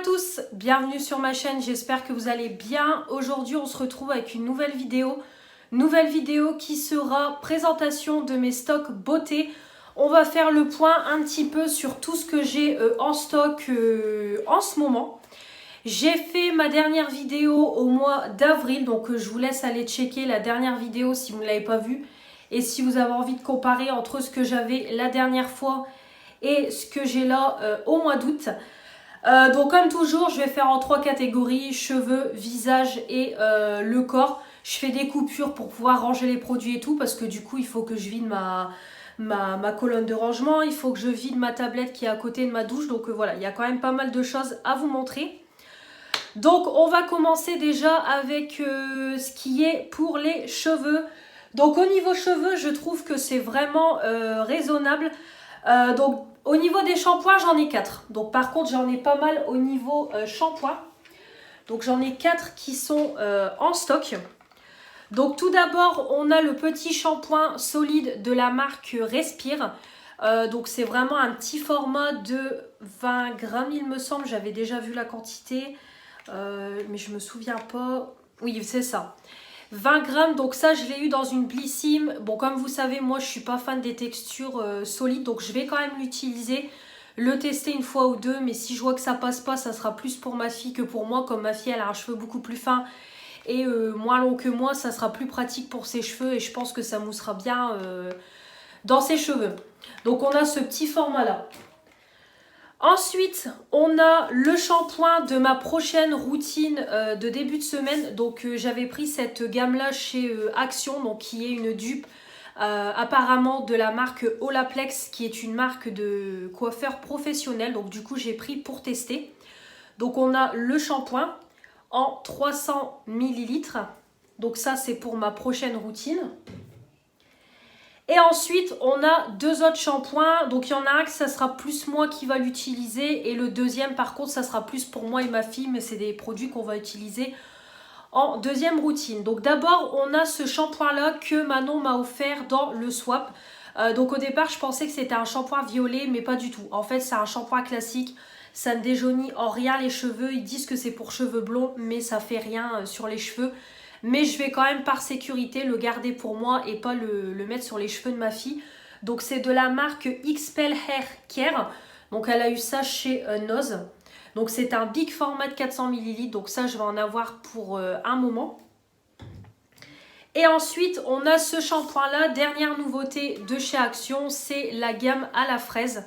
tous, bienvenue sur ma chaîne, j'espère que vous allez bien. Aujourd'hui on se retrouve avec une nouvelle vidéo qui sera présentation de mes stocks beauté. On va faire le point un petit peu sur tout ce que j'ai en stock en ce moment. J'ai fait ma dernière vidéo au mois d'avril, donc je vous laisse aller checker la dernière vidéo si vous ne l'avez pas vue. Et si vous avez envie de comparer entre ce que j'avais la dernière fois et ce que j'ai là au mois d'août. Donc comme toujours, je vais faire en 3 catégories, cheveux, visage et le corps. Je fais des coupures pour pouvoir ranger les produits et tout, parce que du coup, il faut que je vide ma colonne de rangement. Il faut que je vide ma tablette qui est à côté de ma douche. Donc voilà, il y a quand même pas mal de choses à vous montrer. Donc on va commencer déjà avec ce qui est pour les cheveux. Donc au niveau cheveux, je trouve que c'est vraiment raisonnable. Donc au niveau des shampoings, j'en ai 4. Donc par contre, j'en ai pas mal au niveau shampoing. Donc j'en ai 4 qui sont en stock. Donc tout d'abord, on a le petit shampoing solide de la marque Respire. Donc c'est vraiment un petit format de 20 grammes, il me semble. J'avais déjà vu la quantité, mais je me souviens pas. Oui, c'est ça. 20 grammes, donc ça je l'ai eu dans une Blissim. Bon, comme vous savez, moi je suis pas fan des textures solides, donc je vais quand même l'utiliser, le tester une fois ou deux, mais si je vois que ça passe pas, ça sera plus pour ma fille que pour moi. Comme ma fille elle a un cheveu beaucoup plus fin et moins long que moi, ça sera plus pratique pour ses cheveux et je pense que ça moussera bien dans ses cheveux. Donc on a ce petit format là. Ensuite, on a le shampoing de ma prochaine routine de début de semaine. Donc j'avais pris cette gamme-là chez Action, donc qui est une dupe apparemment de la marque Olaplex, qui est une marque de coiffeur professionnel. Donc du coup, j'ai pris pour tester. Donc on a le shampoing en 300 ml. Donc ça, c'est pour ma prochaine routine. Et ensuite, on a 2 autres shampoings. Donc, il y en a un que ça sera plus moi qui va l'utiliser. Et le deuxième, par contre, ça sera plus pour moi et ma fille. Mais c'est des produits qu'on va utiliser en deuxième routine. Donc, d'abord, on a ce shampoing-là que Manon m'a offert dans le swap. Donc, au départ, je pensais que c'était un shampoing violet, mais pas du tout. En fait, c'est un shampoing classique. Ça ne déjaunit en rien les cheveux. Ils disent que c'est pour cheveux blonds, mais ça fait rien sur les cheveux. Mais je vais quand même par sécurité le garder pour moi et pas le mettre sur les cheveux de ma fille. Donc c'est de la marque XPEL Hair Care. Donc elle a eu ça chez Noz. Donc c'est un big format de 400 ml. Donc ça je vais en avoir pour un moment. Et ensuite on a ce shampoing là. Dernière nouveauté de chez Action, c'est la gamme à la fraise.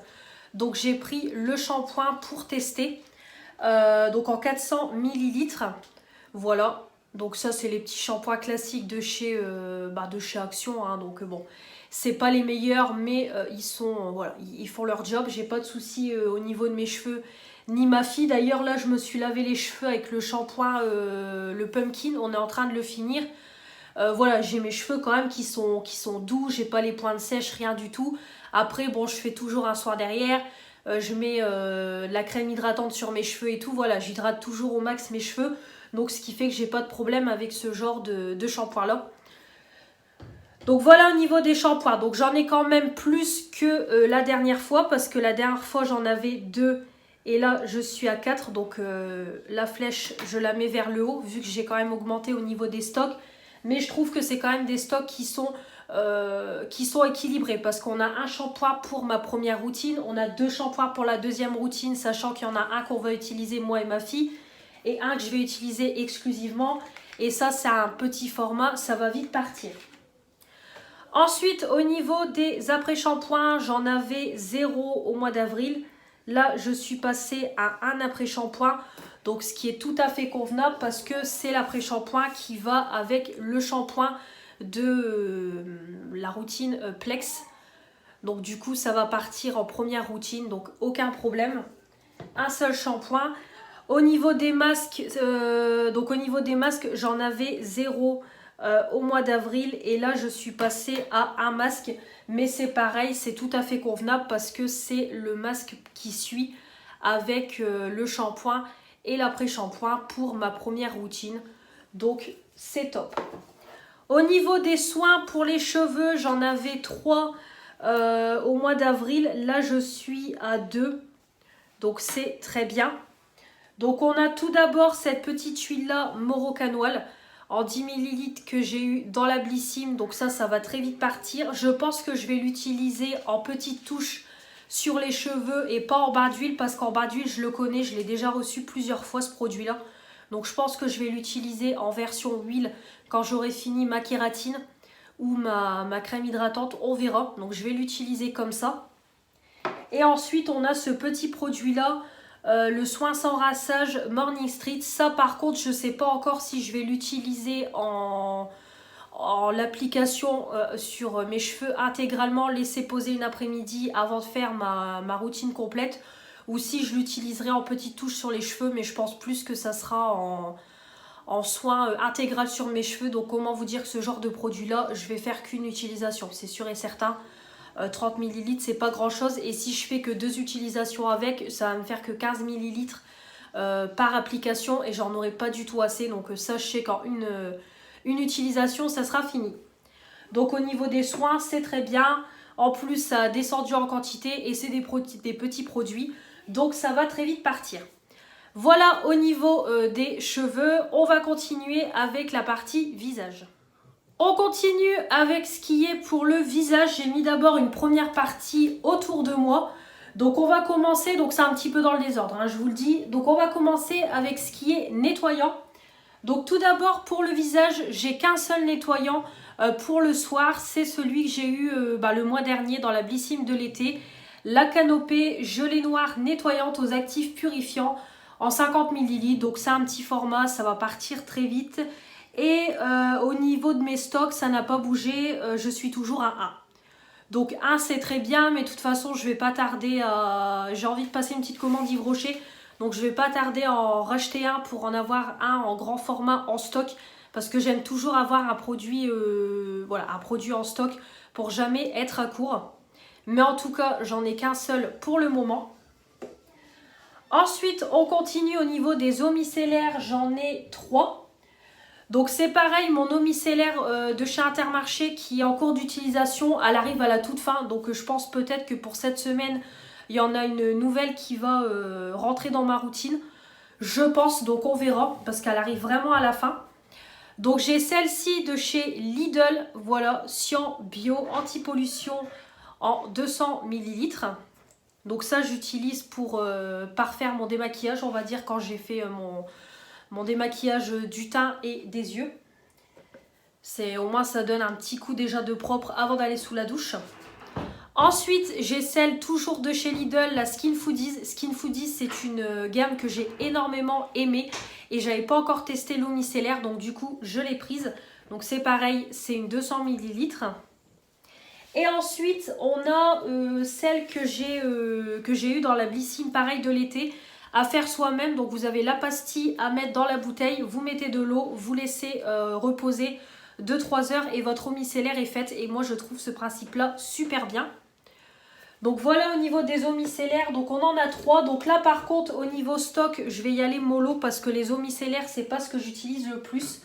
Donc j'ai pris le shampoing pour tester. Donc en 400 ml. Voilà. Donc ça c'est les petits shampoings classiques de chez Action, hein. Donc bon, c'est pas les meilleurs, mais ils sont voilà, ils font leur job. J'ai pas de soucis au niveau de mes cheveux ni ma fille. D'ailleurs là je me suis lavé les cheveux avec le shampoing le pumpkin. On est en train de le finir. Voilà, j'ai mes cheveux quand même qui sont doux. J'ai pas les pointes sèches, rien du tout. Après bon, je fais toujours un soin derrière. Je mets de la crème hydratante sur mes cheveux et tout. Voilà, j'hydrate toujours au max mes cheveux. Donc ce qui fait que j'ai pas de problème avec ce genre de shampoing là. Donc voilà au niveau des shampoings. Donc j'en ai quand même plus que la dernière fois. Parce que la dernière fois j'en avais 2. Et là je suis à 4. Donc la flèche je la mets vers le haut. Vu que j'ai quand même augmenté au niveau des stocks. Mais je trouve que c'est quand même des stocks qui sont équilibrés. Parce qu'on a un shampoing pour ma première routine. On a 2 shampoings pour la deuxième routine. Sachant qu'il y en a un qu'on va utiliser moi et ma fille. Et un que je vais utiliser exclusivement. Et ça, c'est un petit format, ça va vite partir. Ensuite, au niveau des après-shampoings, j'en avais 0 au mois d'avril. Là, je suis passée à un après-shampoing. Donc, ce qui est tout à fait convenable parce que c'est l'après-shampoing qui va avec le shampoing de la routine Plex. Donc, du coup, ça va partir en première routine. Donc, aucun problème. Un seul shampoing. Au niveau des masques, j'en avais 0 au mois d'avril et là je suis passée à un masque, mais c'est pareil, c'est tout à fait convenable parce que c'est le masque qui suit avec le shampoing et l'après-shampoing pour ma première routine, donc c'est top. Au niveau des soins pour les cheveux, j'en avais 3 au mois d'avril, là je suis à 2, donc c'est très bien. Donc on a tout d'abord cette petite huile là Moroccan en 10 ml que j'ai eu dans la Blissim. Donc ça va très vite partir. Je pense que je vais l'utiliser en petite touche sur les cheveux et pas en bain d'huile, parce qu'en bain d'huile je le connais, je l'ai déjà reçu plusieurs fois ce produit là. Donc je pense que je vais l'utiliser en version huile quand j'aurai fini ma kératine ou ma crème hydratante, on verra. Donc je vais l'utiliser comme ça. Et ensuite on a ce petit produit là, le soin sans rinçage Morning Street. Ça par contre je ne sais pas encore si je vais l'utiliser en l'application sur mes cheveux intégralement, laisser poser une après-midi avant de faire ma routine complète, ou si je l'utiliserai en petite touche sur les cheveux, mais je pense plus que ça sera en soin intégral sur mes cheveux. Donc comment vous dire que ce genre de produit là je vais faire qu'une utilisation, c'est sûr et certain. 30 ml c'est pas grand chose, et si je fais que 2 utilisations avec, ça va me faire que 15 ml par application, et j'en aurai pas du tout assez. Donc ça je sais qu'en une utilisation ça sera fini. Donc au niveau des soins c'est très bien, en plus ça a descendu en quantité et c'est des petits produits, donc ça va très vite partir. Voilà au niveau des cheveux. On va continuer avec la partie visage. On continue avec ce qui est pour le visage. J'ai mis d'abord une première partie autour de moi. Donc on va commencer, donc c'est un petit peu dans le désordre, hein, je vous le dis. Donc on va commencer avec ce qui est nettoyant. Donc tout d'abord pour le visage, j'ai qu'un seul nettoyant pour le soir. C'est celui que j'ai eu le mois dernier dans la Blissim de l'été. La Canopée gelée noire nettoyante aux actifs purifiants en 50 ml. Donc c'est un petit format, ça va partir très vite. Et au niveau de mes stocks, ça n'a pas bougé, je suis toujours à 1. Donc 1 c'est très bien, mais de toute façon je vais pas tarder à... J'ai envie de passer une petite commande Yves Rocher, donc je vais pas tarder à en racheter un pour en avoir un en grand format en stock, parce que j'aime toujours avoir un produit, un produit en stock pour jamais être à court. Mais en tout cas, j'en ai qu'un seul pour le moment. Ensuite, on continue au niveau des eaux micellaires, j'en ai 3. Donc c'est pareil, mon eau micellaire de chez Intermarché qui est en cours d'utilisation, elle arrive à la toute fin. Donc je pense peut-être que pour cette semaine, il y en a une nouvelle qui va rentrer dans ma routine. Je pense, donc on verra, parce qu'elle arrive vraiment à la fin. Donc j'ai celle-ci de chez Lidl, voilà, Cyan Bio Anti-Pollution en 200 ml. Donc ça j'utilise pour parfaire mon démaquillage, on va dire, quand j'ai fait mon démaquillage du teint et des yeux. Au moins ça donne un petit coup déjà de propre avant d'aller sous la douche. Ensuite j'ai celle toujours de chez Lidl, la Skin Foodies. Skin Foodies c'est une gamme que j'ai énormément aimée et j'avais pas encore testé l'eau micellaire, donc du coup je l'ai prise. Donc c'est pareil, c'est une 200 ml. Et ensuite on a celle que j'ai eue dans la Blissim, pareil, de l'été, à faire soi-même. Donc vous avez la pastille à mettre dans la bouteille, vous mettez de l'eau, vous laissez reposer 2-3 heures et votre eau micellaire est faite. Et moi je trouve ce principe là super bien. Donc voilà au niveau des eaux micellaires, donc on en a 3. Donc là par contre au niveau stock je vais y aller mollo, parce que les eaux micellaires c'est pas ce que j'utilise le plus.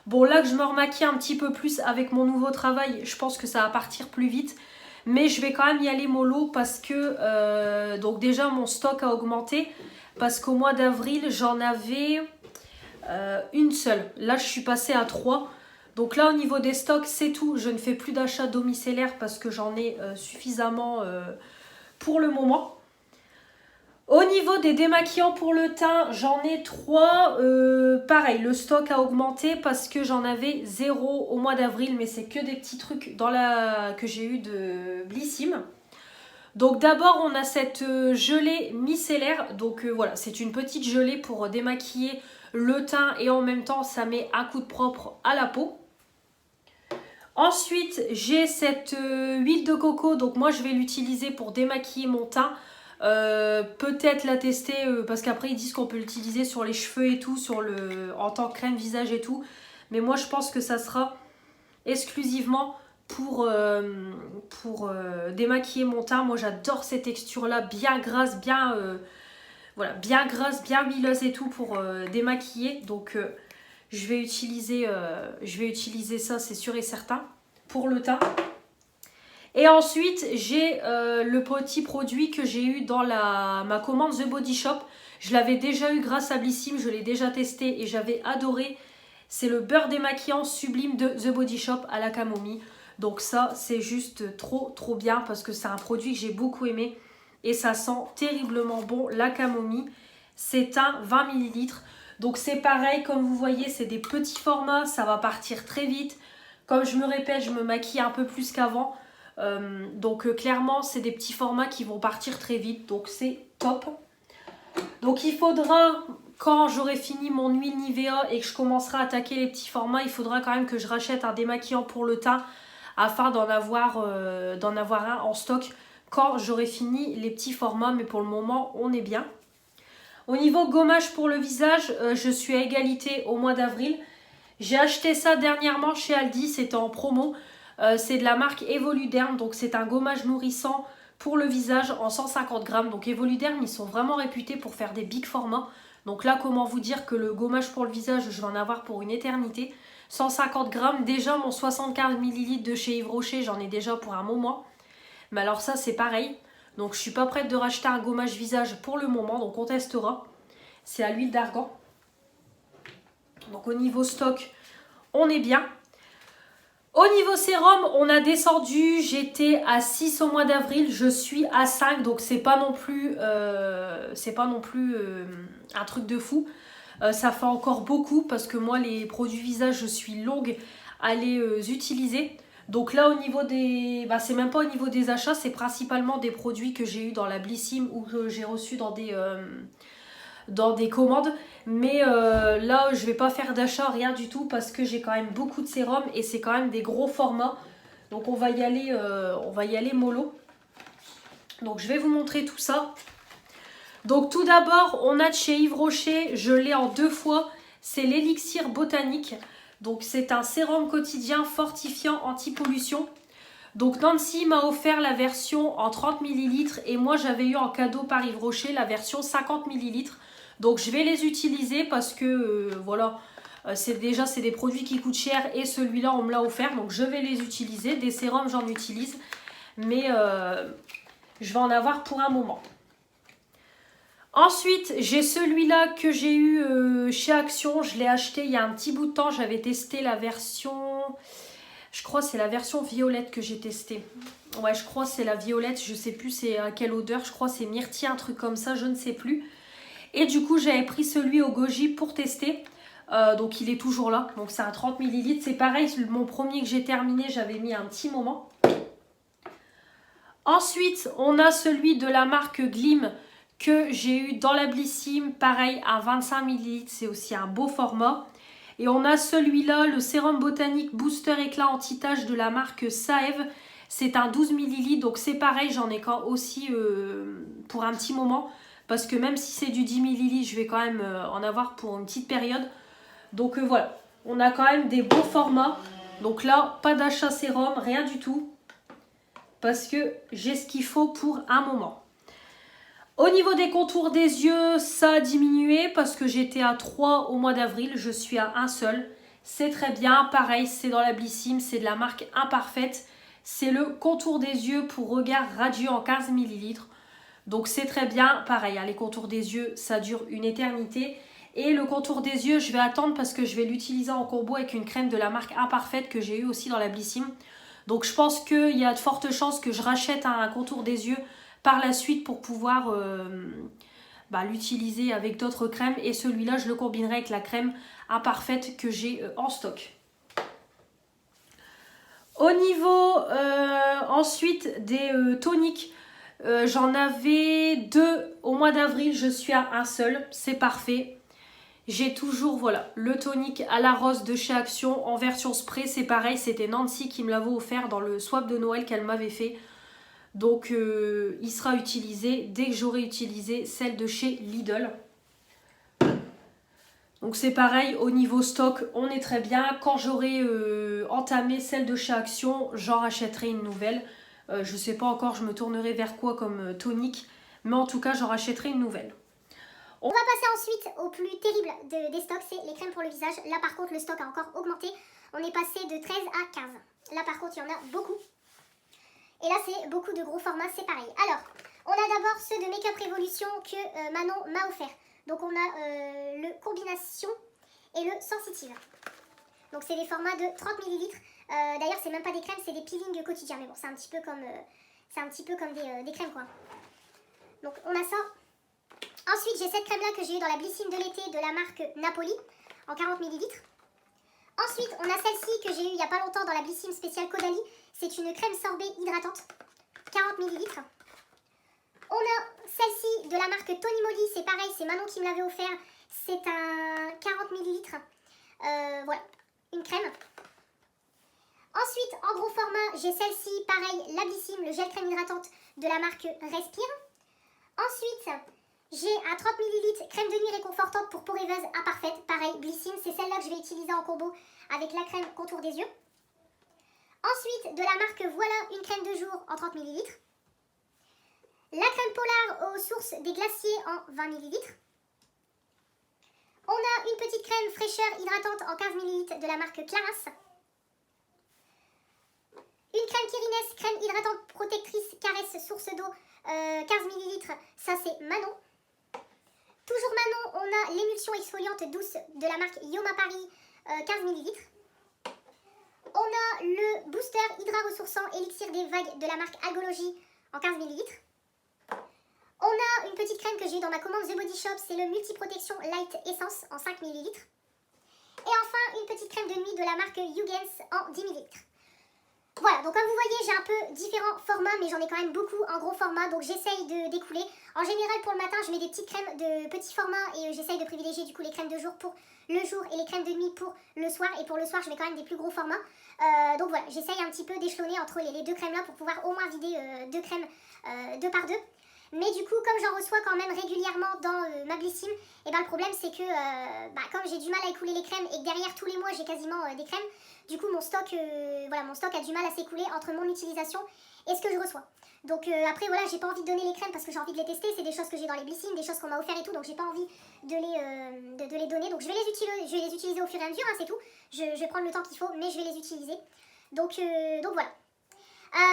Bon là que je me remaquille un petit peu plus avec mon nouveau travail, je pense que ça va partir plus vite. Mais je vais quand même y aller mollo, parce que donc déjà mon stock a augmenté. Parce qu'au mois d'avril, j'en avais une seule. Là, je suis passée à 3. Donc là, au niveau des stocks, c'est tout. Je ne fais plus d'achat d'eau micellaire parce que j'en ai suffisamment pour le moment. Au niveau des démaquillants pour le teint, j'en ai 3. Pareil, le stock a augmenté parce que j'en avais 0 au mois d'avril. Mais c'est que des petits trucs que j'ai eu de Blissim. Donc d'abord on a cette gelée micellaire, donc voilà, c'est une petite gelée pour démaquiller le teint et en même temps ça met un coup de propre à la peau. Ensuite j'ai cette huile de coco, donc moi je vais l'utiliser pour démaquiller mon teint. Peut-être la tester parce qu'après ils disent qu'on peut l'utiliser sur les cheveux et tout, en tant que crème visage et tout. Mais moi je pense que ça sera exclusivement pour démaquiller mon teint. Moi j'adore ces textures là, bien grasses, bien huileuse et tout, pour démaquiller. Donc je vais utiliser ça, c'est sûr et certain, pour le teint. Et ensuite, j'ai le petit produit que j'ai eu dans ma commande The Body Shop. Je l'avais déjà eu grâce à Blissim, je l'ai déjà testé et j'avais adoré. C'est le beurre démaquillant sublime de The Body Shop à la camomille. Donc ça, c'est juste trop bien parce que c'est un produit que j'ai beaucoup aimé. Et ça sent terriblement bon la camomille. C'est un 20 ml. Donc c'est pareil, comme vous voyez, c'est des petits formats. Ça va partir très vite. Comme je me répète, je me maquille un peu plus qu'avant. Donc clairement, c'est des petits formats qui vont partir très vite. Donc c'est top. Donc il faudra, quand j'aurai fini mon huile Nivea et que je commencerai à attaquer les petits formats, il faudra quand même que je rachète un démaquillant pour le teint afin d'en avoir un en stock quand j'aurai fini les petits formats. Mais pour le moment, on est bien. Au niveau gommage pour le visage, je suis à égalité au mois d'avril. J'ai acheté ça dernièrement chez Aldi, c'était en promo. C'est de la marque Evoluderm, donc c'est un gommage nourrissant pour le visage en 150 grammes. Donc Evoluderm, ils sont vraiment réputés pour faire des big formats. Donc là, comment vous dire que le gommage pour le visage, je vais en avoir pour une éternité. 150 grammes, déjà mon 75 ml de chez Yves Rocher, j'en ai déjà pour un moment. Mais alors ça, c'est pareil. Donc je suis pas prête de racheter un gommage visage pour le moment, donc on testera. C'est à l'huile d'argan. Donc au niveau stock, on est bien. Au niveau sérum, on a descendu, j'étais à 6 au mois d'avril, je suis à 5, donc c'est pas non plus, un truc de fou. Ça fait encore beaucoup parce que moi les produits visage, je suis longue à les utiliser. Donc là au niveau des, c'est même pas au niveau des achats, c'est principalement des produits que j'ai eu dans la Blissim ou que j'ai reçu dans des commandes. Mais là, je vais pas faire d'achat, rien du tout, parce que j'ai quand même beaucoup de sérum et c'est quand même des gros formats. Donc on va y aller mollo. Donc je vais vous montrer tout ça. Donc tout d'abord, on a de chez Yves Rocher, je l'ai en 2 fois. C'est l'élixir botanique. Donc c'est un sérum quotidien fortifiant anti-pollution. Donc Nancy m'a offert la version en 30 ml et moi j'avais eu en cadeau par Yves Rocher la version 50 ml. Donc je vais les utiliser parce que voilà, c'est des produits qui coûtent cher et celui-là on me l'a offert. Donc je vais les utiliser. Des sérums j'en utilise, mais je vais en avoir pour un moment. Ensuite, j'ai celui-là que j'ai eu chez Action. Je l'ai acheté il y a un petit bout de temps. J'avais testé la version... Je crois que c'est la version violette que j'ai testée. Ouais, je crois que c'est la violette. Je sais plus c'est à quelle odeur. Je crois que c'est myrtille, un truc comme ça. Je ne sais plus. Et du coup, j'avais pris celui au goji pour tester. Donc, il est toujours là. Donc, c'est un 30 ml. C'est pareil, mon premier que j'ai terminé, j'avais mis un petit moment. Ensuite, on a celui de la marque Glim que j'ai eu dans la Blissim, pareil à 25 ml, c'est aussi un beau format. Et on a celui-là, le sérum botanique booster éclat anti-tache de la marque Saev. C'est un 12 ml, donc c'est pareil, j'en ai aussi pour un petit moment. Parce que même si c'est du 10 ml, je vais quand même en avoir pour une petite période. Donc voilà, on a quand même des beaux formats. Donc là, pas d'achat sérum, rien du tout. Parce que j'ai ce qu'il faut pour un moment. Au niveau des contours des yeux, ça a diminué parce que j'étais à 3 au mois d'avril. Je suis à un seul. C'est très bien. Pareil, c'est dans la Blissim. C'est de la marque Imparfaite. C'est le contour des yeux pour regard radieux en 15 ml. Donc c'est très bien. Pareil, hein, les contours des yeux, ça dure une éternité. Et le contour des yeux, je vais attendre parce que je vais l'utiliser en combo avec une crème de la marque Imparfaite que j'ai eu aussi dans la Blissim. Donc je pense qu'il y a de fortes chances que je rachète un contour des yeux par la suite pour pouvoir l'utiliser avec d'autres crèmes. Et celui-là, je le combinerai avec la crème Imparfaite que j'ai en stock. Au niveau ensuite des toniques, j'en avais 2 au mois d'avril. Je suis à un seul, c'est parfait. J'ai toujours voilà, le tonique à la rose de chez Action en version spray. C'est pareil, c'était Nancy qui me l'avait offert dans le swap de Noël qu'elle m'avait fait. Donc il sera utilisé dès que j'aurai utilisé celle de chez Lidl. Donc c'est pareil, au niveau stock, on est très bien. Quand j'aurai entamé celle de chez Action, j'en rachèterai une nouvelle. Je ne sais pas encore, je me tournerai vers quoi comme tonique. Mais en tout cas, j'en rachèterai une nouvelle. On va passer ensuite au plus terrible des stocks, c'est les crèmes pour le visage. Là par contre, le stock a encore augmenté. On est passé de 13 à 15. Là par contre, il y en a beaucoup. Et là, c'est beaucoup de gros formats, c'est pareil. Alors, on a d'abord ceux de Make Up Révolution que Manon m'a offert. Donc, on a le Combination et le Sensitive. Donc, c'est des formats de 30 ml. D'ailleurs, c'est même pas des crèmes, c'est des peelings quotidiens. Mais bon, c'est un petit peu comme des crèmes, quoi. Donc, on a ça. Ensuite, j'ai cette crème-là que j'ai eu dans la Blissim de l'été de la marque Napoli, en 40 ml. Ensuite, on a celle-ci que j'ai eu il n'y a pas longtemps dans la Blissim spéciale Caudalie. C'est une crème sorbet hydratante, 40 ml. On a celle-ci de la marque Tony Moly, c'est pareil, c'est Manon qui me l'avait offert. C'est un 40 ml. Voilà, une crème. Ensuite, en gros format, j'ai celle-ci, pareil, la Blissim, le gel crème hydratante de la marque Respire. Ensuite, j'ai à 30 ml crème de nuit réconfortante pour peau rêveuse à parfaite. Pareil, Blissim, c'est celle-là que je vais utiliser en combo avec la crème contour des yeux. Ensuite, de la marque Voilà, une crème de jour en 30 ml. La crème Polar aux sources des glaciers en 20 ml. On a une petite crème fraîcheur hydratante en 15 ml de la marque Claras. Une crème Kérines, crème hydratante protectrice caresse source d'eau, 15 ml, ça c'est Manon. Toujours Manon, on a l'émulsion exfoliante douce de la marque Yoma Paris, 15 ml. On a le booster hydra ressourçant élixir des vagues de la marque Algologie en 15 ml. On a une petite crème que j'ai eu dans ma commande The Body Shop, c'est le Multiprotection Light Essence en 5 ml. Et enfin, une petite crème de nuit de la marque Hugens en 10 ml. Voilà, donc comme vous voyez, j'ai un peu différents formats, mais j'en ai quand même beaucoup en gros format, donc j'essaye d'écouler. En général, pour le matin, je mets des petites crèmes de petits formats et j'essaye de privilégier du coup les crèmes de jour pour le jour et les crèmes de nuit pour le soir. Et pour le soir, je mets quand même des plus gros formats. Donc voilà, j'essaye un petit peu d'échelonner entre les deux crèmes là pour pouvoir au moins vider deux crèmes deux par deux. Mais du coup, comme j'en reçois quand même régulièrement dans ma Blissim, et ben le problème c'est que comme j'ai du mal à écouler les crèmes et que derrière tous les mois j'ai quasiment des crèmes, du coup mon stock a du mal à s'écouler entre mon utilisation et ce que je reçois. Donc après voilà, j'ai pas envie de donner les crèmes parce que j'ai envie de les tester, c'est des choses que j'ai dans les Blissim, des choses qu'on m'a offert et tout, donc j'ai pas envie de les donner. Donc je vais les utiliser au fur et à mesure, hein, c'est tout. Je vais prendre le temps qu'il faut, mais je vais les utiliser. Donc voilà.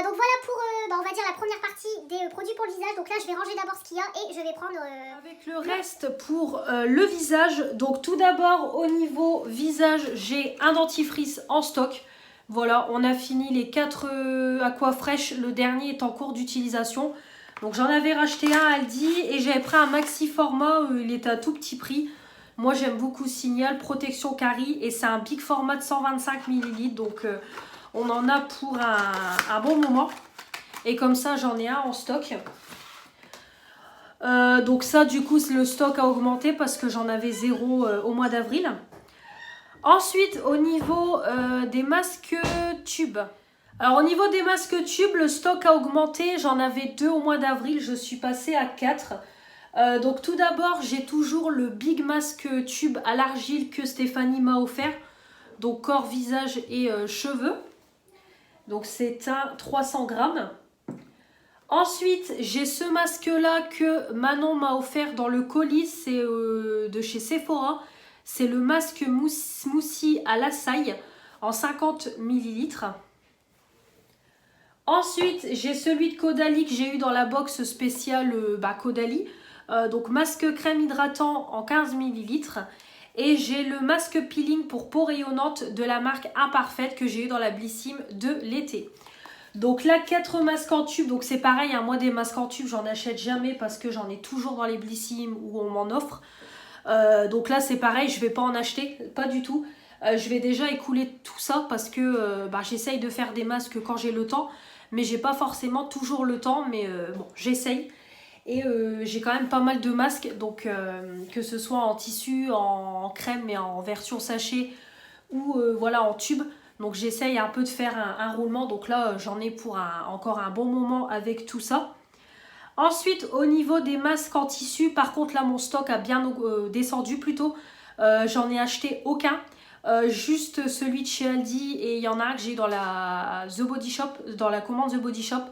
Donc voilà pour, on va dire, la première partie des produits pour le visage. Donc là, je vais ranger d'abord ce qu'il y a et je vais prendre... Avec le reste pour le visage. Donc tout d'abord, au niveau visage, j'ai un dentifrice en stock. Voilà, on a fini les 4 Aquafresh. Le dernier est en cours d'utilisation. Donc j'en avais racheté un à Aldi et j'avais pris un maxi format. Il est à tout petit prix. Moi, j'aime beaucoup Signal Protection Carie et c'est un big format de 125 ml. Donc... on en a pour un bon moment. Et comme ça, j'en ai un en stock. Donc ça, du coup, le stock a augmenté parce que j'en avais 0 au mois d'avril. Ensuite, au niveau des masques tubes. Alors, au niveau des masques tubes, le stock a augmenté. J'en avais 2 au mois d'avril. Je suis passée à 4. Donc, tout d'abord, j'ai toujours le Big Masque Tube à l'argile que Stéphanie m'a offert. Donc, corps, visage et cheveux. Donc c'est un 300 grammes. Ensuite, j'ai ce masque-là que Manon m'a offert dans le colis. C'est de chez Sephora. C'est le masque Smoothie à l'açaï en 50 ml. Ensuite, j'ai celui de Caudalie que j'ai eu dans la box spéciale Caudalie. Donc masque crème hydratant en 15 ml. Et j'ai le masque peeling pour peau rayonnante de la marque Imparfaite que j'ai eu dans la Blissim de l'été. Donc là, 4 masques en tube. Donc c'est pareil, hein, moi des masques en tube, j'en achète jamais parce que j'en ai toujours dans les Blissim où on m'en offre. Donc là, c'est pareil, je vais pas en acheter, pas du tout. Je vais déjà écouler tout ça parce que j'essaye de faire des masques quand j'ai le temps. Mais j'ai pas forcément toujours le temps, mais bon, j'essaye. Et j'ai quand même pas mal de masques, donc que ce soit en tissu, en crème, mais en version sachet ou voilà en tube. Donc j'essaye un peu de faire un roulement, donc là j'en ai pour encore un bon moment avec tout ça. Ensuite, au niveau des masques en tissu, par contre là mon stock a bien descendu plutôt. J'en ai acheté aucun. Juste celui de chez Aldi et il y en a un que j'ai dans la The Body Shop, dans la commande The Body Shop.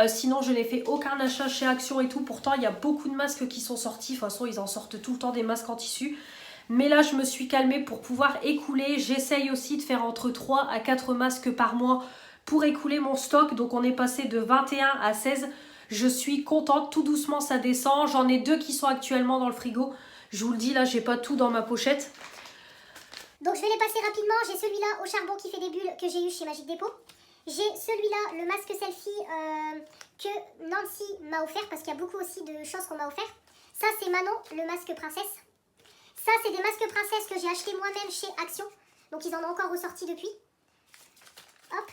Sinon je n'ai fait aucun achat chez Action et tout. Pourtant il y a beaucoup de masques qui sont sortis. De toute façon ils en sortent tout le temps des masques en tissu. Mais là je me suis calmée pour pouvoir écouler. J'essaye aussi de faire entre 3 à 4 masques par mois pour écouler mon stock. Donc on est passé de 21 à 16. Je suis contente, tout doucement ça descend. J'en ai 2 qui sont actuellement dans le frigo. Je vous le dis, là j'ai pas tout dans ma pochette. Donc je vais les passer rapidement. J'ai celui-là au charbon qui fait des bulles que j'ai eu chez Magic Depot. J'ai celui-là, le masque selfie que Nancy m'a offert parce qu'il y a beaucoup aussi de choses qu'on m'a offert. Ça c'est Manon, le masque princesse. Ça c'est des masques princesses que j'ai acheté moi-même chez Action. Donc ils en ont encore ressorti depuis. Hop.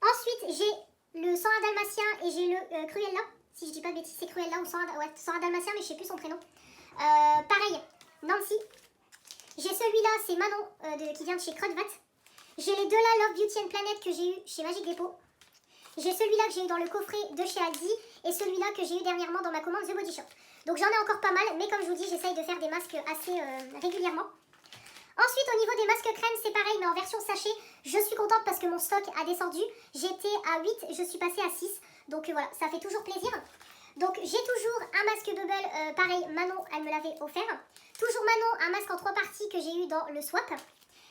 Ensuite j'ai le 101 dalmatien et j'ai le Cruella. Si je dis pas de bêtises, c'est Cruella ou 101 dalmatien, mais je sais plus son prénom. Pareil, Nancy. J'ai celui-là, c'est Manon qui vient de chez Crudvat. J'ai les deux là, Love Beauty and Planet que j'ai eu chez Magic Depot. J'ai celui-là que j'ai eu dans le coffret de chez Aldi et celui-là que j'ai eu dernièrement dans ma commande The Body Shop. Donc j'en ai encore pas mal, mais comme je vous dis, j'essaye de faire des masques assez régulièrement. Ensuite, au niveau des masques crème, c'est pareil, mais en version sachet. Je suis contente parce que mon stock a descendu. J'étais à 8, je suis passée à 6. Donc voilà, ça fait toujours plaisir. Donc j'ai toujours un masque Bubble, pareil, Manon, elle me l'avait offert. Toujours Manon, un masque en 3 parties que j'ai eu dans le swap.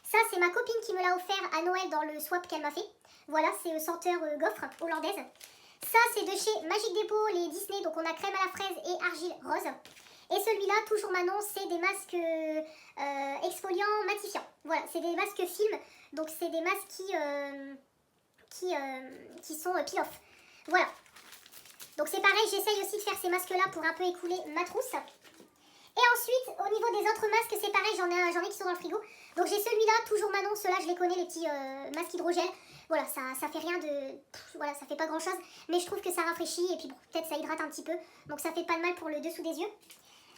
Ça, c'est ma copine qui me l'a offert à Noël dans le swap qu'elle m'a fait. Voilà, c'est senteur gaufre hollandaise. Ça, c'est de chez Magic Depot, les Disney. Donc, on a crème à la fraise et argile rose. Et celui-là, toujours Manon, c'est des masques exfoliants matifiants. Voilà, c'est des masques film. Donc, c'est des masques qui sont peel-off. Voilà. Donc, c'est pareil, j'essaye aussi de faire ces masques-là pour un peu écouler ma trousse. Et ensuite, au niveau des autres masques, c'est pareil, j'en ai qui sont dans le frigo. Donc j'ai celui-là, toujours Manon, ceux-là je les connais, les petits masques hydrogel. Voilà, ça fait rien de... voilà, ça fait pas grand-chose. Mais je trouve que ça rafraîchit et puis bon, peut-être ça hydrate un petit peu. Donc ça fait pas de mal pour le dessous des yeux.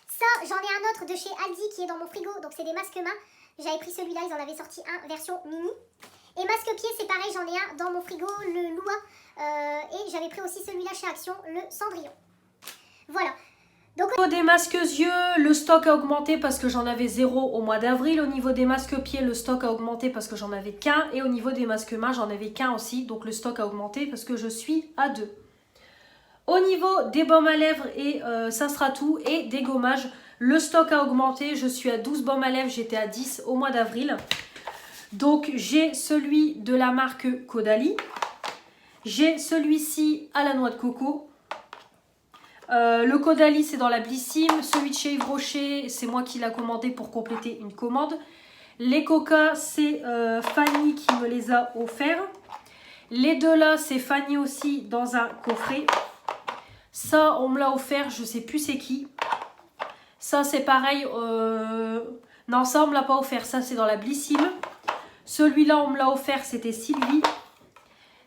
Ça, j'en ai un autre de chez Aldi qui est dans mon frigo. Donc c'est des masques mains. J'avais pris celui-là, ils en avaient sorti un version mini. Et masque pied, c'est pareil, j'en ai un dans mon frigo, le Lua. Et j'avais pris aussi celui-là chez Action, le Cendrillon. Voilà. Donc, au niveau des masques yeux, le stock a augmenté parce que j'en avais 0 au mois d'avril. Au niveau des masques pieds, le stock a augmenté parce que j'en avais qu'un. Et au niveau des masques mains, j'en avais qu'un aussi. Donc le stock a augmenté parce que je suis à 2. Au niveau des baumes à lèvres, et ça sera tout, et des gommages, le stock a augmenté. Je suis à 12 baumes à lèvres, j'étais à 10 au mois d'avril. Donc j'ai celui de la marque Caudalie. J'ai celui-ci à la noix de coco. Le Caudalie, c'est dans la Blissim. Celui de chez Yves Rocher, c'est moi qui l'ai commandé pour compléter une commande. Les Coca, c'est Fanny qui me les a offerts. Les deux là, c'est Fanny aussi dans un coffret. Ça, on me l'a offert, je sais plus c'est qui. Ça, c'est pareil. Non, ça, on me l'a pas offert. Ça, c'est dans la Blissim. Celui-là, on me l'a offert, c'était Sylvie.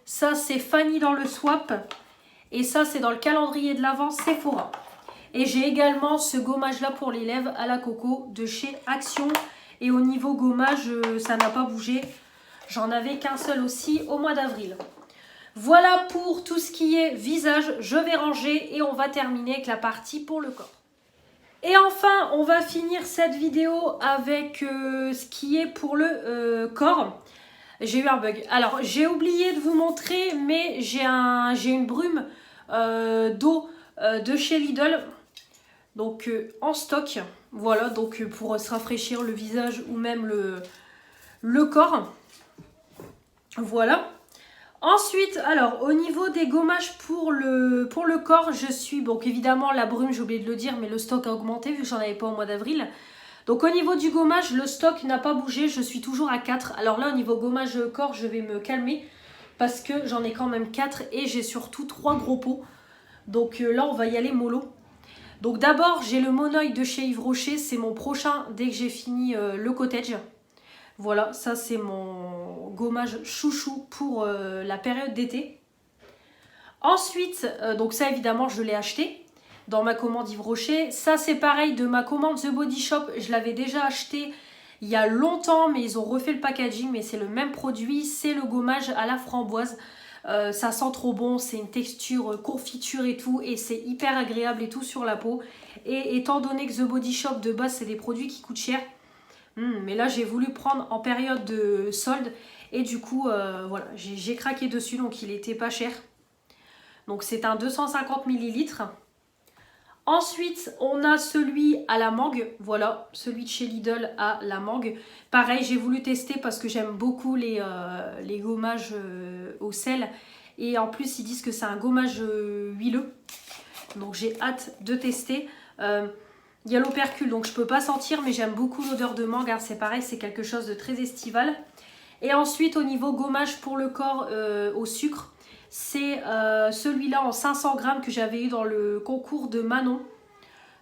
Ça, c'est Fanny dans le swap. Et ça, c'est dans le calendrier de l'Avent Sephora. Et j'ai également ce gommage-là pour les lèvres à la coco de chez Action. Et au niveau gommage, ça n'a pas bougé. J'en avais qu'un seul aussi au mois d'avril. Voilà pour tout ce qui est visage. Je vais ranger et on va terminer avec la partie pour le corps. Et enfin, on va finir cette vidéo avec ce qui est pour le corps. J'ai eu un bug. Alors, j'ai oublié de vous montrer, mais j'ai une brume d'eau de chez Lidl. Donc, en stock. Voilà, donc pour se rafraîchir le visage ou même le corps. Voilà. Ensuite, alors, au niveau des gommages pour le corps, je suis... Donc, évidemment, la brume, j'ai oublié de le dire, mais le stock a augmenté vu que j'en avais pas au mois d'avril. Donc au niveau du gommage, le stock n'a pas bougé, je suis toujours à 4. Alors là, au niveau gommage corps, je vais me calmer parce que j'en ai quand même 4 et j'ai surtout 3 gros pots. Donc là, on va y aller mollo. Donc d'abord, j'ai le Monoeil de chez Yves Rocher, c'est mon prochain dès que j'ai fini le cottage. Voilà, ça c'est mon gommage chouchou pour la période d'été. Ensuite, donc ça évidemment, je l'ai acheté dans ma commande Yves Rocher. Ça, c'est pareil de ma commande The Body Shop. Je l'avais déjà acheté il y a longtemps, mais ils ont refait le packaging. Mais c'est le même produit. C'est le gommage à la framboise. Ça sent trop bon. C'est une texture confiture et tout. Et c'est hyper agréable et tout sur la peau. Et étant donné que The Body Shop, de base, c'est des produits qui coûtent cher. Mais là, j'ai voulu prendre en période de solde. Et du coup, voilà, j'ai craqué dessus. Donc, il était pas cher. Donc, c'est un 250 ml. Ensuite, on a celui à la mangue. Voilà, celui de chez Lidl à la mangue. Pareil, j'ai voulu tester parce que j'aime beaucoup les gommages au sel. Et en plus, ils disent que c'est un gommage huileux. Donc, j'ai hâte de tester. Il y a l'opercule, donc je ne peux pas sentir, mais j'aime beaucoup l'odeur de mangue. Hein, c'est pareil, c'est quelque chose de très estival. Et ensuite, au niveau gommage pour le corps au sucre, c'est celui-là en 500 grammes que j'avais eu dans le concours de Manon.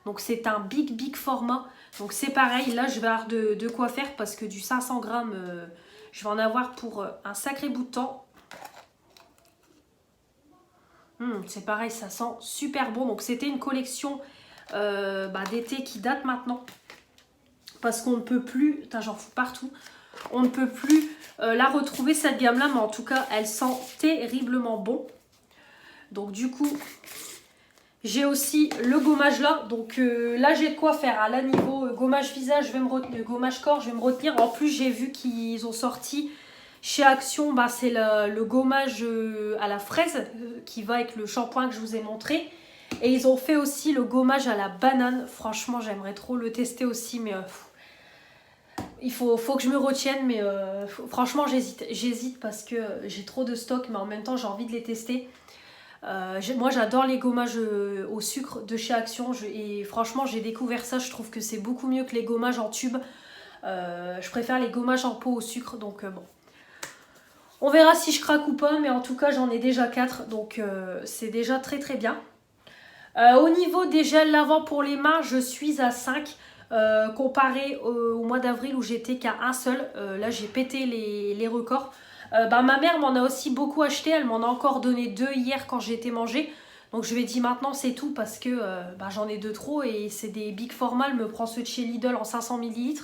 Donc c'est un big format. Donc c'est pareil, là je vais avoir de quoi faire parce que du 500 grammes, je vais en avoir pour un sacré bout de temps. C'est pareil, ça sent super bon. Donc c'était une collection d'été qui date maintenant. Parce qu'on ne peut plus, putain j'en fous partout, on ne peut plus la retrouver cette gamme là, mais en tout cas elle sent terriblement bon. Donc du coup j'ai aussi le gommage là, donc là j'ai de quoi faire. Hein. Là niveau gommage visage, je vais me retenir, gommage corps, je vais me retenir. En plus j'ai vu qu'ils ont sorti chez Action, c'est le gommage à la fraise qui va avec le shampoing que je vous ai montré. Et ils ont fait aussi le gommage à la banane. Franchement j'aimerais trop le tester aussi, mais il faut que je me retienne, mais franchement j'hésite parce que j'ai trop de stock, mais en même temps j'ai envie de les tester. Moi j'adore les gommages au sucre de chez Action et franchement j'ai découvert ça, je trouve que c'est beaucoup mieux que les gommages en tube. Je préfère les gommages en pot au sucre, donc bon. On verra si je craque ou pas, mais en tout cas j'en ai déjà 4, donc c'est déjà très bien. Au niveau des gels lavants pour les mains, je suis à 5. Comparé au mois d'avril où j'étais qu'à un seul, là j'ai pété les records. Ma mère m'en a aussi beaucoup acheté, elle m'en a encore donné 2 hier quand j'ai été manger. Donc je lui ai dit maintenant c'est tout parce que j'en ai 2 trop et c'est des big formats, elle me prend ceux de chez Lidl en 500 ml.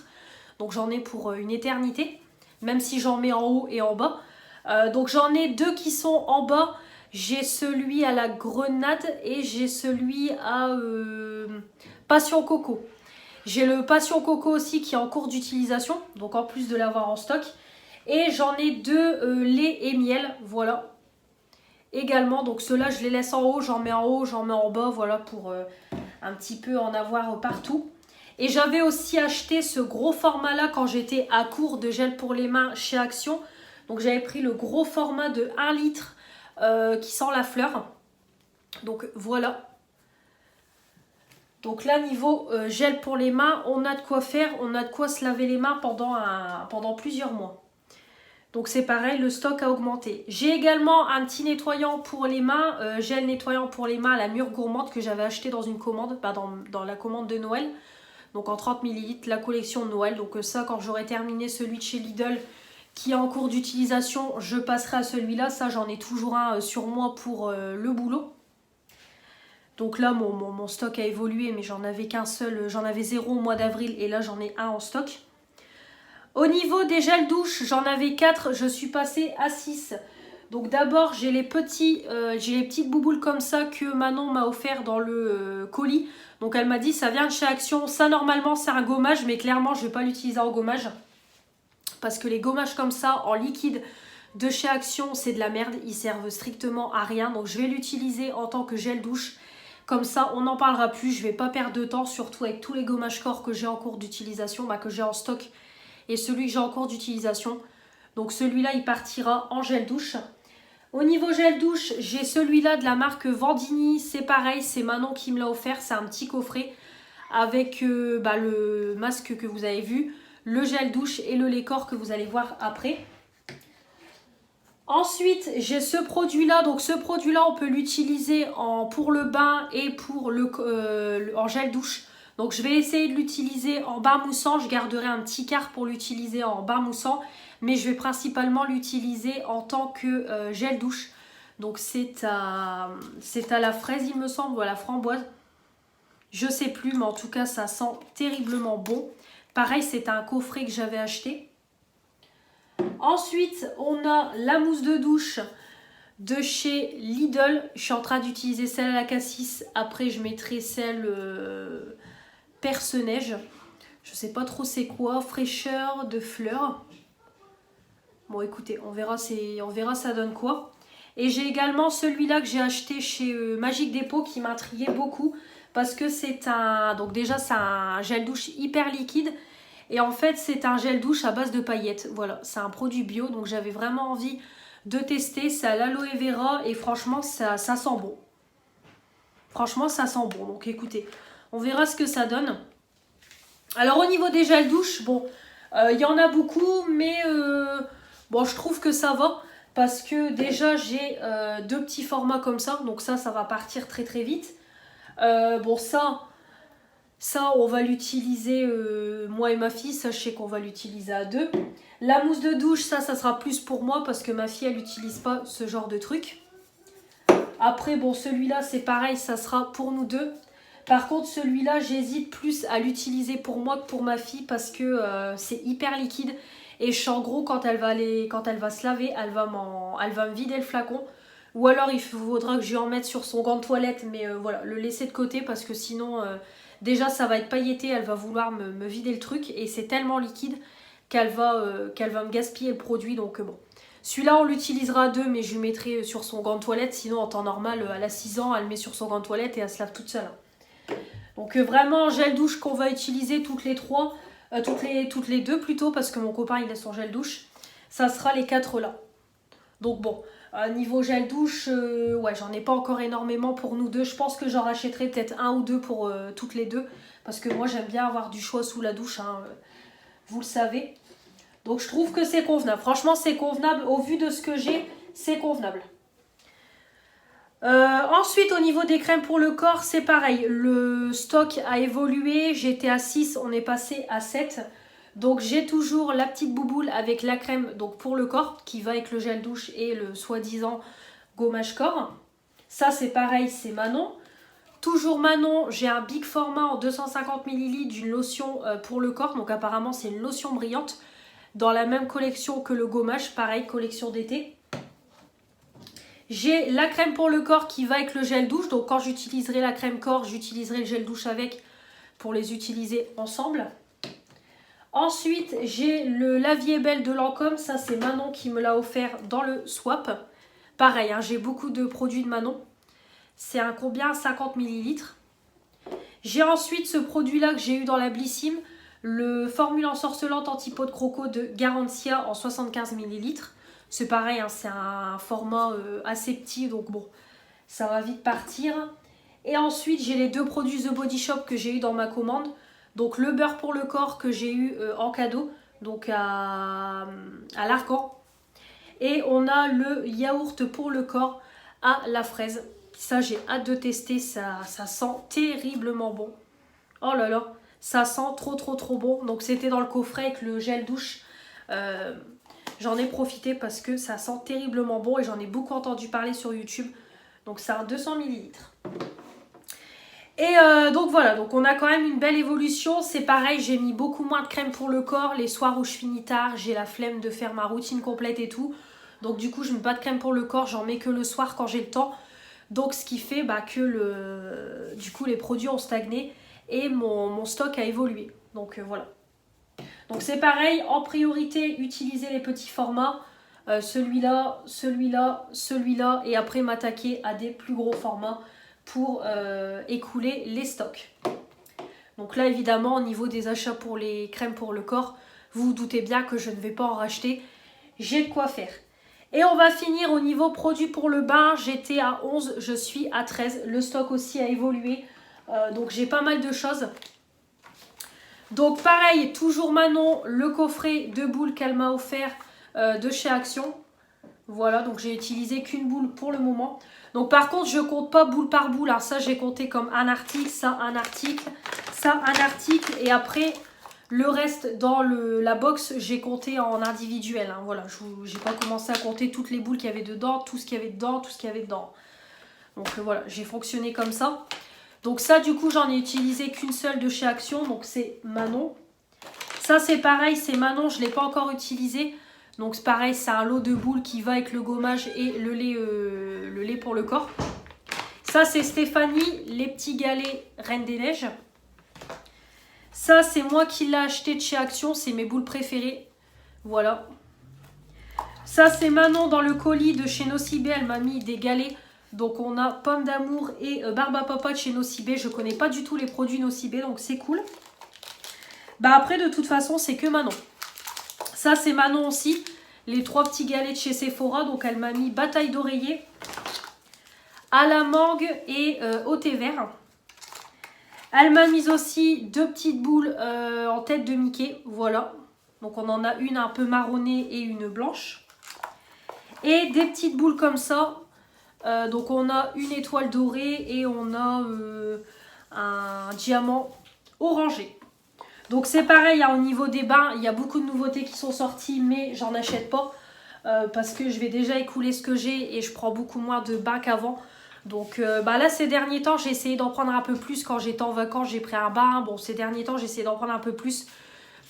Donc j'en ai pour une éternité, même si j'en mets en haut et en bas. Donc j'en ai 2 qui sont en bas. J'ai celui à la grenade et j'ai celui à passion coco. J'ai le passion coco aussi qui est en cours d'utilisation, donc en plus de l'avoir en stock. Et j'en ai 2 lait et miel, voilà. Également, donc ceux-là je les laisse en haut, j'en mets en bas, voilà, pour un petit peu en avoir partout. Et j'avais aussi acheté ce gros format-là quand j'étais à court de gel pour les mains chez Action. Donc j'avais pris le gros format de 1 litre qui sent la fleur. Donc voilà. Donc là, niveau gel pour les mains, on a de quoi faire, on a de quoi se laver les mains pendant plusieurs mois. Donc c'est pareil, le stock a augmenté. J'ai également un petit nettoyant pour les mains, gel nettoyant pour les mains à la mûre gourmande que j'avais acheté dans une commande, dans la commande de Noël. Donc en 30 ml, la collection de Noël. Donc ça, quand j'aurai terminé celui de chez Lidl qui est en cours d'utilisation, je passerai à celui-là. Ça, j'en ai toujours un sur moi pour le boulot. Donc là, mon stock a évolué, mais j'en avais qu'un seul, j'en avais 0 au mois d'avril et là, j'en ai 1 en stock. Au niveau des gels douche, j'en avais 4, je suis passée à 6. Donc d'abord, j'ai les petites bouboules comme ça que Manon m'a offert dans le colis. Donc elle m'a dit, ça vient de chez Action. Ça, normalement, c'est un gommage, mais clairement, je ne vais pas l'utiliser en gommage. Parce que les gommages comme ça, en liquide, de chez Action, c'est de la merde. Ils servent strictement à rien. Donc je vais l'utiliser en tant que gel douche. Comme ça, on n'en parlera plus. Je ne vais pas perdre de temps, surtout avec tous les gommages corps que j'ai en cours d'utilisation, que j'ai en stock. Et celui que j'ai en cours d'utilisation. Donc celui-là, il partira en gel douche. Au niveau gel douche, j'ai celui-là de la marque Vandini. C'est pareil, c'est Manon qui me l'a offert. C'est un petit coffret avec le masque que vous avez vu, le gel douche et le lait corps que vous allez voir après. Ensuite, j'ai ce produit-là. Donc ce produit-là, on peut l'utiliser pour le bain et pour en gel douche. Donc je vais essayer de l'utiliser en bain moussant. Je garderai un petit quart pour l'utiliser en bain moussant. Mais je vais principalement l'utiliser en tant que gel douche. Donc c'est à la fraise, il me semble, ou à la framboise. Je sais plus, mais en tout cas, ça sent terriblement bon. Pareil, c'est un coffret que j'avais acheté. Ensuite, on a la mousse de douche de chez Lidl. Je suis en train d'utiliser celle à la cassis. Après, je mettrai celle perce-neige. Je sais pas trop c'est quoi. Fraîcheur de fleurs. Bon, écoutez, on verra ça donne quoi. Et j'ai également celui-là que j'ai acheté chez Magic Depot qui m'intriguait beaucoup. parce que c'est un... Donc déjà, c'est un gel douche hyper liquide. Et en fait, c'est un gel douche à base de paillettes. Voilà, c'est un produit bio. Donc j'avais vraiment envie de tester. C'est à l'aloe vera et franchement, ça sent bon. Franchement, ça sent bon. Donc écoutez, on verra ce que ça donne. Alors au niveau des gels douche, bon, il y en a beaucoup, mais bon, je trouve que ça va. Parce que déjà, j'ai deux petits formats comme ça. Donc ça va partir très très vite. Bon, ça, on va l'utiliser, moi et ma fille. Ça, je sais qu'on va l'utiliser à deux. La mousse de douche, ça sera plus pour moi. Parce que ma fille, elle n'utilise pas ce genre de truc. Après, bon, celui-là, c'est pareil. Ça sera pour nous deux. Par contre, celui-là, j'hésite plus à l'utiliser pour moi que pour ma fille. Parce que c'est hyper liquide. Et je sens gros quand elle va se laver, elle va me vider le flacon. Ou alors il faudra que je lui en mette sur son gant de toilette. Mais voilà, le laisser de côté parce que sinon, déjà ça va être pailleté. Elle va vouloir me vider le truc. Et c'est tellement liquide qu'elle va me gaspiller le produit. Donc bon, celui-là on l'utilisera à deux. Mais je lui mettrai sur son gant de toilette. Sinon en temps normal, elle a 6 ans, elle met sur son gant de toilette et elle se lave toute seule. Donc vraiment gel douche qu'on va utiliser toutes les trois. Toutes les deux plutôt, parce que mon copain il a son gel douche. Ça sera les 4 là. Donc bon, niveau gel douche, ouais, j'en ai pas encore énormément pour nous deux. Je pense que j'en rachèterai peut-être un ou deux pour toutes les deux. Parce que moi j'aime bien avoir du choix sous la douche, hein, vous le savez. Donc je trouve que c'est convenable. Franchement c'est convenable, au vu de ce que j'ai, c'est convenable. Ensuite au niveau des crèmes pour le corps, c'est pareil, le stock a évolué, j'étais à 6, on est passé à 7. Donc j'ai toujours la petite bouboule avec la crème donc pour le corps qui va avec le gel douche et le soi-disant gommage corps. Ça c'est pareil, c'est Manon. Toujours Manon, j'ai un big format en 250 ml d'une lotion pour le corps, donc apparemment c'est une lotion brillante dans la même collection que le gommage, pareil, collection d'été. J'ai la crème pour le corps qui va avec le gel douche. Donc quand j'utiliserai la crème corps, j'utiliserai le gel douche avec pour les utiliser ensemble. Ensuite, j'ai le Lavier Belle de Lancôme. Ça, c'est Manon qui me l'a offert dans le swap. Pareil, hein, j'ai beaucoup de produits de Manon. C'est un combien? 50 ml. J'ai ensuite ce produit-là que j'ai eu dans la Blissim. Le formule ensorcelante anti-peau de croco de Garantia en 75 ml. C'est pareil, hein, c'est un format assez petit, donc bon, ça va vite partir. Et ensuite, j'ai les deux produits The Body Shop que j'ai eu dans ma commande. Donc le beurre pour le corps que j'ai eu en cadeau, donc à l'Arcan. Et on a le yaourt pour le corps à la fraise. Ça, j'ai hâte de tester, ça sent terriblement bon. Oh là là, ça sent trop bon. Donc c'était dans le coffret avec le gel douche. J'en ai profité parce que ça sent terriblement bon et j'en ai beaucoup entendu parler sur YouTube. Donc c'est un 200 ml. Et donc voilà, donc on a quand même une belle évolution. C'est pareil, j'ai mis beaucoup moins de crème pour le corps. Les soirs où je finis tard, j'ai la flemme de faire ma routine complète et tout. Donc du coup, je mets pas de crème pour le corps, j'en mets que le soir quand j'ai le temps. Donc ce qui fait que du coup les produits ont stagné et mon stock a évolué. Donc voilà. Donc c'est pareil, en priorité, utilisez les petits formats, celui-là, et après m'attaquer à des plus gros formats pour écouler les stocks. Donc là, évidemment, au niveau des achats pour les crèmes pour le corps, vous vous doutez bien que je ne vais pas en racheter, j'ai de quoi faire. Et on va finir au niveau produits pour le bain, j'étais à 11, je suis à 13, le stock aussi a évolué, donc j'ai pas mal de choses. Donc pareil, toujours Manon, le coffret de boules qu'elle m'a offert de chez Action. Voilà, donc j'ai utilisé qu'une boule pour le moment. Donc par contre, je compte pas boule par boule. Alors ça, j'ai compté comme un article, ça un article, ça un article. Et après, le reste dans la box, j'ai compté en individuel. Hein. Voilà, j'ai pas commencé à compter toutes les boules qu'il y avait dedans, tout ce qu'il y avait dedans, tout ce qu'il y avait dedans. Donc voilà, j'ai fonctionné comme ça. Donc ça, du coup, j'en ai utilisé qu'une seule de chez Action. Donc c'est Manon. Ça, c'est pareil, c'est Manon. Je ne l'ai pas encore utilisé. Donc c'est pareil, c'est un lot de boules qui va avec le gommage et le lait pour le corps. Ça, c'est Stéphanie, les petits galets Reine des Neiges. Ça, c'est moi qui l'ai acheté de chez Action. C'est mes boules préférées. Voilà. Ça, c'est Manon dans le colis de chez Nocibé. Elle m'a mis des galets Donc on a Pomme d'amour et Barbe à Papa de chez Nocibé. Je connais pas du tout les produits Nocibé, donc c'est cool. Bah après de toute façon c'est que Manon. Ça c'est Manon aussi. Les 3 petits galets de chez Sephora. Donc elle m'a mis bataille d'oreiller, à la mangue et au thé vert. Elle m'a mis aussi 2 petites boules en tête de Mickey. Voilà. Donc on en a une un peu marronnée et une blanche. Et des petites boules comme ça. Donc on a une étoile dorée et on a un diamant orangé. Donc c'est pareil, hein, au niveau des bains, il y a beaucoup de nouveautés qui sont sorties, mais j'en achète pas. Parce que je vais déjà écouler ce que j'ai et je prends beaucoup moins de bains qu'avant. Donc là ces derniers temps j'ai essayé d'en prendre un peu plus. Quand j'étais en vacances j'ai pris un bain. Bon ces derniers temps j'ai essayé d'en prendre un peu plus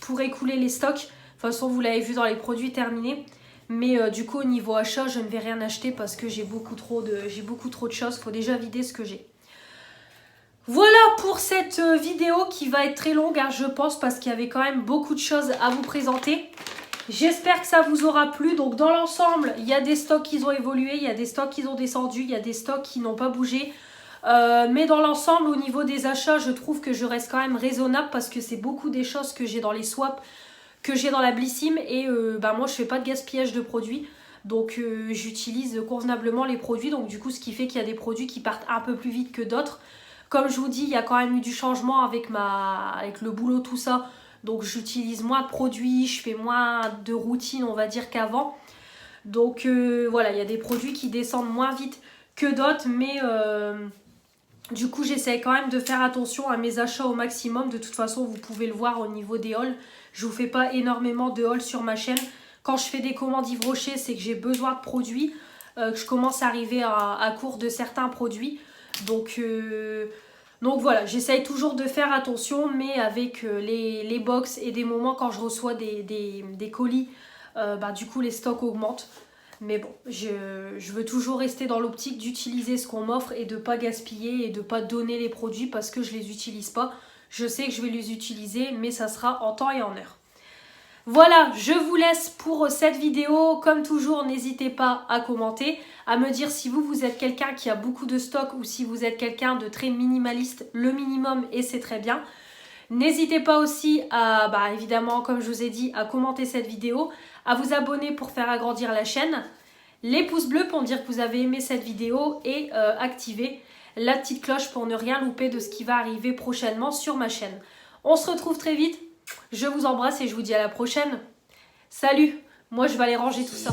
pour écouler les stocks. De toute façon vous l'avez vu dans les produits terminés. Mais du coup au niveau achat je ne vais rien acheter parce que j'ai beaucoup trop de choses. Il faut déjà vider ce que j'ai. Voilà pour cette vidéo qui va être très longue hein, je pense, parce qu'il y avait quand même beaucoup de choses à vous présenter. J'espère que ça vous aura plu. Donc dans l'ensemble, il y a des stocks qui ont évolué, il y a des stocks qui ont descendu, il y a des stocks qui n'ont pas bougé. Mais dans l'ensemble, au niveau des achats, je trouve que je reste quand même raisonnable parce que c'est beaucoup des choses que j'ai dans les swaps, que j'ai dans la Blissim. Et moi, je fais pas de gaspillage de produits. Donc j'utilise convenablement les produits. Donc du coup, ce qui fait qu'il y a des produits qui partent un peu plus vite que d'autres. Comme je vous dis, il y a quand même eu du changement avec le boulot, tout ça. Donc j'utilise moins de produits, je fais moins de routine on va dire qu'avant. Donc voilà, il y a des produits qui descendent moins vite que d'autres. Mais du coup j'essaie quand même de faire attention à mes achats au maximum. De toute façon vous pouvez le voir au niveau des hauls. Je vous fais pas énormément de hauls sur ma chaîne. Quand je fais des commandes Yves Rocher, c'est que j'ai besoin de produits. Que je commence à arriver à court de certains produits. Donc voilà, j'essaye toujours de faire attention, mais avec les box et des moments quand je reçois des colis, du coup les stocks augmentent. Mais bon, je veux toujours rester dans l'optique d'utiliser ce qu'on m'offre et de ne pas gaspiller et de ne pas donner les produits parce que je ne les utilise pas. Je sais que je vais les utiliser, mais ça sera en temps et en heure. Voilà, je vous laisse pour cette vidéo. Comme toujours, n'hésitez pas à commenter, à me dire si vous êtes quelqu'un qui a beaucoup de stock ou si vous êtes quelqu'un de très minimaliste, le minimum et c'est très bien. N'hésitez pas aussi à, évidemment, comme je vous ai dit, à commenter cette vidéo, à vous abonner pour faire agrandir la chaîne, les pouces bleus pour dire que vous avez aimé cette vidéo et activer la petite cloche pour ne rien louper de ce qui va arriver prochainement sur ma chaîne. On se retrouve très vite. Je vous embrasse et je vous dis à la prochaine. Salut, moi je vais aller ranger tout ça.